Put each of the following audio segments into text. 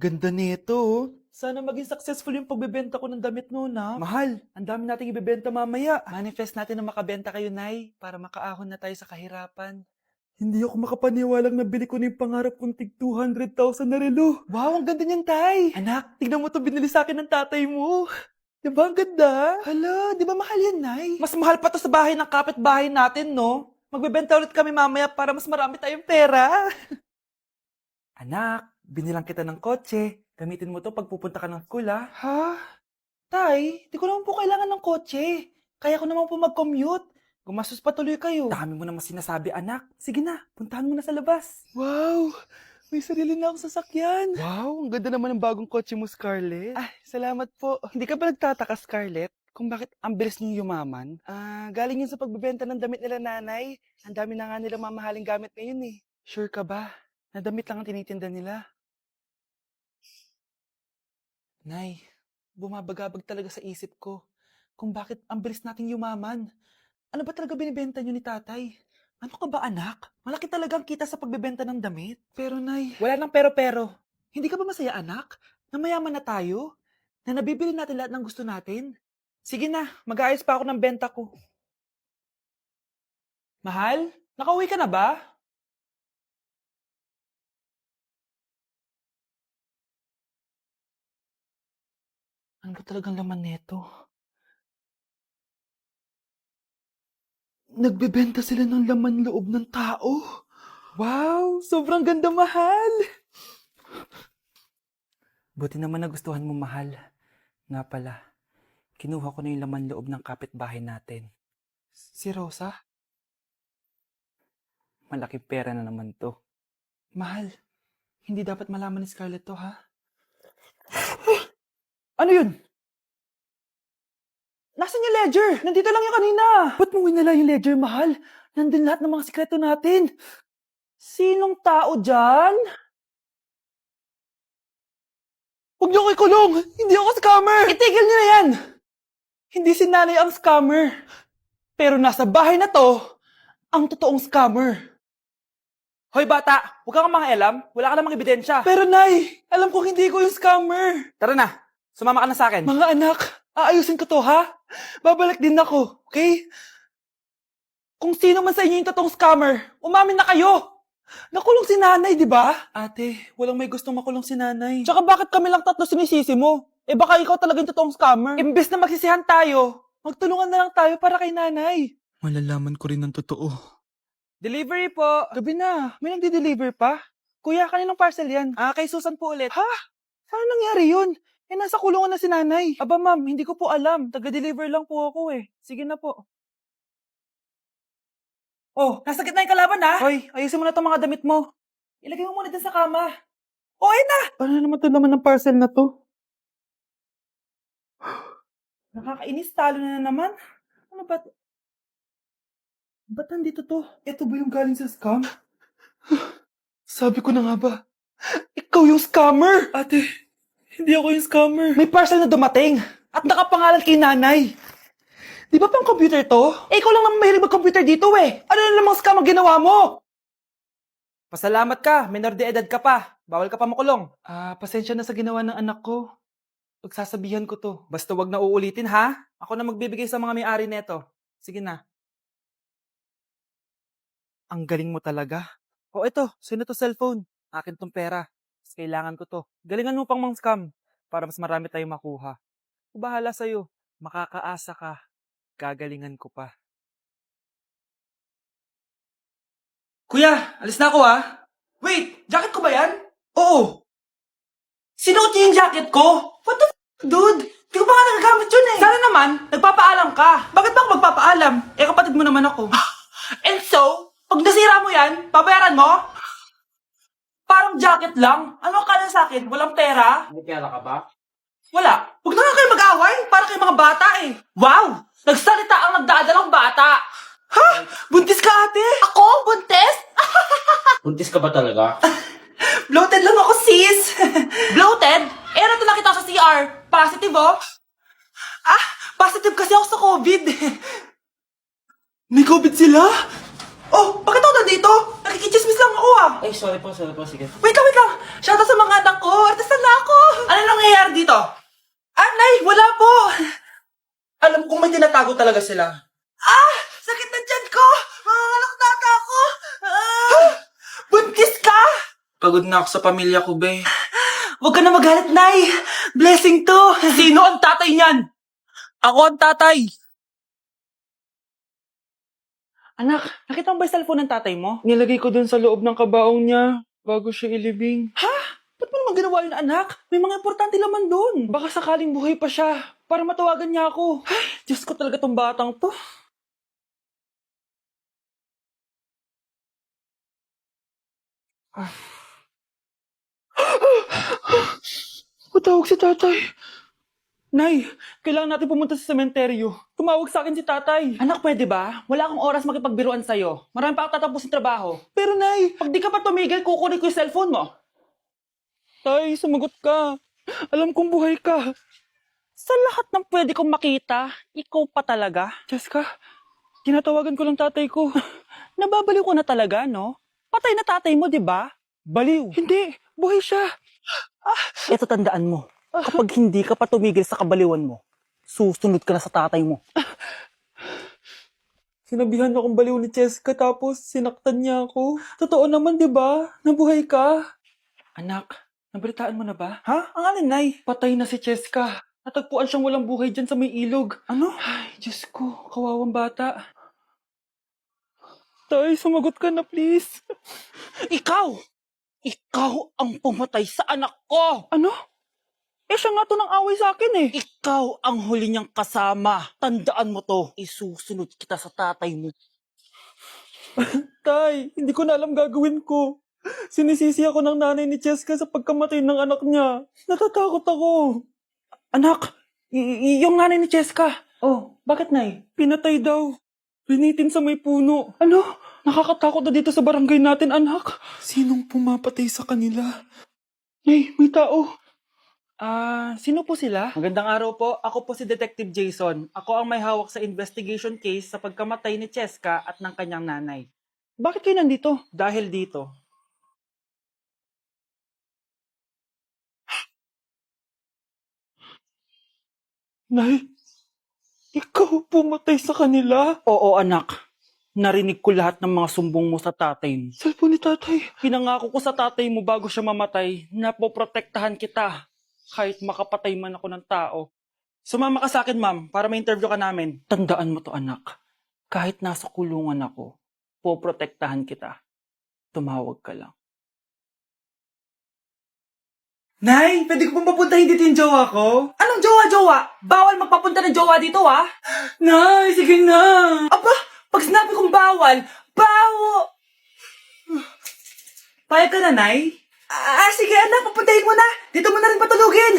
Ganda nito, oh. Sana maging successful yung pagbebenta ko ng damit mo, na. Mahal, ang dami nating ibebenta mamaya. Manifest natin na makabenta kayo, Nay, para makaahon na tayo sa kahirapan. Hindi ako makapaniwalang nabili ko na yung pangarap kong tig 200,000 na relo. Wow, ang ganda niyan, Tay. Anak, tignan mo to binili sa akin ng tatay mo. Diba ang ganda? Hala, di ba mahal yan, Nay? Mas mahal pa to sa bahay ng kapitbahay natin, no? Magbebenta ulit kami mamaya para mas marami tayong pera. Anak, binilang kita ng kotse. Gamitin mo to pag pupunta ka ng school, ha? Ha? Tay, di ko naman po kailangan ng kotse. Kaya ko naman po mag-commute. Gumastos pa tuloy kayo. Dami mo naman sinasabi, anak. Sige na, puntahan mo na sa labas. Wow! May sarili na akong sasakyan. Wow, ang ganda naman ng bagong kotse mo, Scarlett. Ah, salamat po. Hindi ka ba nagtataka, Scarlett, kung bakit ang bilis niyong yumaman? Galing yun sa pagbebenta ng damit nila, nanay. Ang dami na nga nila mamahaling gamit ngayon, eh. Sure ka ba? Na damit lang ang tinitinda nila? Nay, bumabagabag talaga sa isip ko kung bakit ang bilis nating yumaman. Ano ba talaga binibenta niyo ni tatay? Ano ka ba, anak? Malaki talagang kita sa pagbebenta ng damit. Pero, Nay, wala nang pero-pero. Hindi ka ba masaya, anak? Na mayaman na tayo? Na nabibili natin lahat ng gusto natin? Sige na, mag-aayos pa ako ng benta ko. Mahal, nakauwi ka na ba? Ano ba talagang laman neto? Nagbebenta sila ng laman loob ng tao. Wow, sobrang ganda, mahal. Buti naman nagustuhan mo, mahal. Nga pala, kinuha ko na yung laman loob ng kapitbahay natin. Si Rosa? Malaking pera na naman to. Mahal, hindi dapat malaman ni Scarlett to, ha? Ano yun? Nasaan yung ledger? Nandito lang yung kanina. Ba't mo winala yung ledger, mahal? Nandun lahat ng mga sikreto natin. Sinong tao dyan? Huwag niyo ko ikulong! Hindi ako scammer! Itigil niyo na yan! Hindi si nanay ang scammer. Pero nasa bahay na to, ang totoong scammer. Hoy bata, huwag kang mangialam. Wala ka namang ebidensya. Pero nay, alam ko hindi ko yung scammer. Tara na, sumama ka na sa akin. Mga anak, aayusin ko to, ha? Babalik din ako, okay? Kung sino man sa inyo yung totoong scammer, umamin na kayo! Nakulong si nanay, di ba? Ate, walang may gustong makulong si nanay. Tsaka bakit kami lang tatlo sinisisi mo? Eh baka ikaw talaga yung totoong scammer. Imbes na magsisihan tayo, magtulungan na lang tayo para kay nanay. Malalaman ko rin ang totoo. Delivery po. Gabi na. May nagde-deliver pa? Kuya, kaninong parcel yan? Kay Susan po ulit. Ha? Saan nangyari yun? Eh, nasa kulungan na si nanay. Aba ma'am, hindi ko po alam. Taga-deliver lang po ako eh. Sige na po. Oh, nasa gitna yung kalaban ha? Hoy, ayusin mo na itong mga damit mo. Ilagay mo muna dyan sa kama. O, ayun na! Ano naman ito naman ng parcel na to? Nakakainis, talo na naman. Ano ba? Ba't nandito to? Ito ba yung galing sa scam? Sabi ko na nga ba? Ikaw yung scammer! Ate, hindi ako yung scammer. May parcel na dumating at nakapangalan kay nanay. Di ba pang computer to? Eh, ikaw lang naman mahilig mag-computer dito eh. Ano na namang scam ang ginawa mo? Pasalamat ka, minor de edad ka pa. Bawal ka pa makulong. Pasensya na sa ginawa ng anak ko. Pagsasabihan ko to. Basta wag na uulitin ha. Ako na magbibigay sa mga may-ari neto. Sige na. Ang galing mo talaga. O ito, sino to cellphone? Akin tong pera. Mas kailangan ko to. Galingan mo pang mang scam para mas marami tayong makuha. Bahala sa'yo. Makakaasa ka. Gagalingan ko pa. Kuya, alis na ako ha. Wait, jacket ko ba yan? Oo. Sinuot niya yung jacket ko? What the dude? Di ko pa nga nagagamit yun eh. Sana naman, nagpapaalam ka. Bakit ba ako magpapaalam? Eh, kapatid mo naman ako. And so, pag nasira mo yan, babayaran mo? Parang jacket lang. Ano akala sa akin? Walang pera? May pera ka ba? Wala. Huwag na nga kayo mag-away. Para kayo mga bata eh. Wow! Nagsalita ang nagdadalang bata. Ha? Buntis ka ate? Ako? Buntis? Buntis ka ba talaga? Bloated lang ako sis. Bloated? Eh, nato nakita ko sa CR. Positive oh. Positive kasi ako sa COVID. May COVID sila? Oh, bakit ako nandito? Nakikichismis lang ako ah. Ay, sorry po, sige. Wait lang. Shoutout sa mga anak ko. Artista na Gago talaga sila. Sakit na tiyan ko! Manganganak na ata ako! Buntis ka? Pagod na ako sa pamilya ko, be. Huwag ka na magalit, Nay. Blessing to. Sino ang tatay niyan? Ako ang tatay. Anak, nakita mo ba yung cellphone ng tatay mo? Nilagay ko dun sa loob ng kabaong niya bago siya ilibing. Ha? Ba't mo naman ginawa yun, anak? May mga importante laman dun. Baka sakaling buhay pa siya para matawagan niya ako. Ay, Diyos ko talaga tong batang to. Patawag si tatay. Nay, kailangan natin pumunta sa sementeryo. Tumawag sa akin si tatay. Anak, pwede ba? Wala akong oras makipagbiruan sa'yo. Marami pa ako tatapusin trabaho. Pero Nay, pag di ka pa tumigil, kukunin ko yung cellphone mo. Tay, sumagot ka. Alam kong buhay ka. Sa lahat ng pwede kong makita, ikaw pa talaga. Jessica, tinatawagan ko lang tatay ko. Nababaliw ko na talaga, no? Patay na tatay mo, di ba? Baliw. Hindi, buhay siya. Ito tandaan mo. Kapag hindi ka pa tumigil sa kabaliwan mo, susunod ka na sa tatay mo. Sinabihan akong baliw ni Cheska tapos sinaktan niya ako. Totoo naman, di ba? Nabuhay ka. Anak, nabalitaan mo na ba? Ha? Ang alin, Nay? Patay na si Cheska. Natagpuan siyang walang buhay dyan sa may ilog. Ano? Ay, Diyos ko, kawawang bata. Tay, sumagot ka na, please. Ikaw! Ikaw ang pumatay sa anak ko! Ano? Eh, siya nga to ng away sa akin eh. Ikaw ang huli niyang kasama. Tandaan mo to. Isusunod kita sa tatay mo. Tay, hindi ko na alam gagawin ko. Sinisisi ako ng nanay ni Cheska sa pagkamatay ng anak niya. Natatakot ako. Anak, yung nanay ni Cheska. Oh, bakit, Nay? Pinatay daw. Pinitin sa may puno. Ano? Nakakatakot na dito sa barangay natin, anak. Sinong pumapatay sa kanila? Nay, may tao. Sino po sila? Magandang araw po. Ako po si Detective Jason. Ako ang may hawak sa investigation case sa pagkamatay ni Cheska at ng kanyang nanay. Bakit kayo nandito? Dahil dito. Nay, ikaw pumatay sa kanila? Oo, anak. Narinig ko lahat ng mga sumbong mo sa tatay mo. Cellphone ni tatay. Pinangako ko sa tatay mo bago siya mamatay na poprotektahan kita. Kahit makapatay man ako ng tao. Sumama ka sa akin, ma'am, para ma-interview ka namin. Tandaan mo to, anak. Kahit nasa kulungan ako, poprotektahan kita. Tumawag ka lang. Nay, pwede ko pong papuntahin dito yung jowa ko? Anong jowa-jowa? Bawal magpapunta ng jowa dito, ah? Nay, sige na. Aba, pag sinabi kong bawal, Payag ka na, Nay? Sige anak, papuntahin mo na. Dito mo na rin patulugin.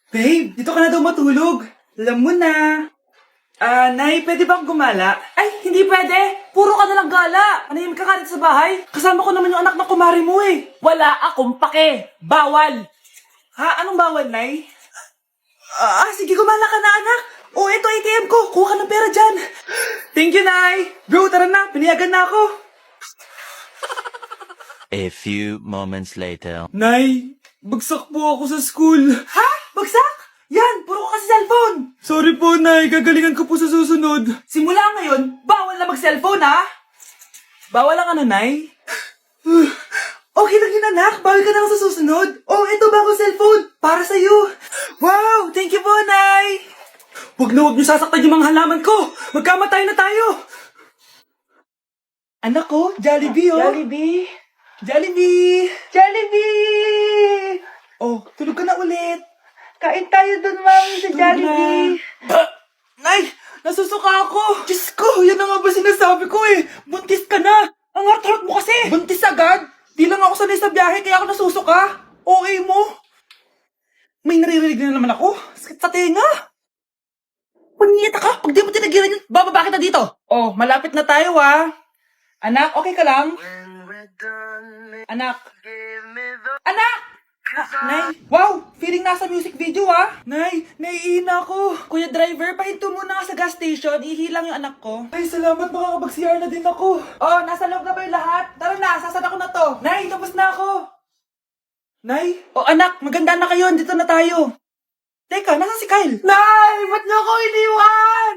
Babe, dito ka na daw matulog. Alam mo na. Nay, pwede bang gumala? Ay, hindi pwede. Puro ka na lang gala. Manahimik ka dito sa bahay. Kasama ko naman yung anak ng kumari mo eh. Wala akong pake. Bawal. Ha? Anong bawal, Nay? Sige, gumala ka na, anak. Ito ATM ko. Kuha ka ng pera dyan. Thank you, Nay. Bro, tara na. Piniyagan na ako. A few moments later. Nay, bagsak po ako sa school. Ha? Bagsak? Yan, puro ka kasi cellphone. Sorry po, Nay. Gagalingan ko po sa susunod. Simula ngayon, bawal na mag-cellphone, ha? Bawal lang ano, Nay? Okay lang yun, anak. Bawal ka na sa susunod. Ito bagong cellphone. Para sa'yo. Wow, thank you po, Nay. Huwag niyo sasaktan yung mga halaman ko. Magkamatay na tayo. Anak ko, Jollibee, oh. Jollibee. Tulog ka na ulit. Kain tayo dun, Mami, sa Jollibee. Nay, nasusuka ako. Diyos ko, yan na nga ba sinasabi ko eh. Buntis ka na. Ang harot mo kasi. Buntis agad? Di lang ako sanay sa biyahe, kaya ako nasusuka. Okay mo. May naririnig na naman ako. Sakit sa tenga. Pangita ka, pag di mo tinagilan yun, bababa kita dito. Malapit na tayo, ah. Anak, okay ka lang? Anak! Nay! Wow! Feeling nasa music video, ah! Nay! Naiina ako! Kuya driver, pahinto muna nga sa gas station. Ihilang yung anak ko. Ay, salamat. Makakapag-CR na din ako. Nasa loob na ba yung lahat? Tara na, sasan ako na to. Nay, tapos na ako. Nay? Anak, maganda na kayo. Dito na tayo. Teka, nasa si Kyle? Nay! Ba't niyo ako iniwan?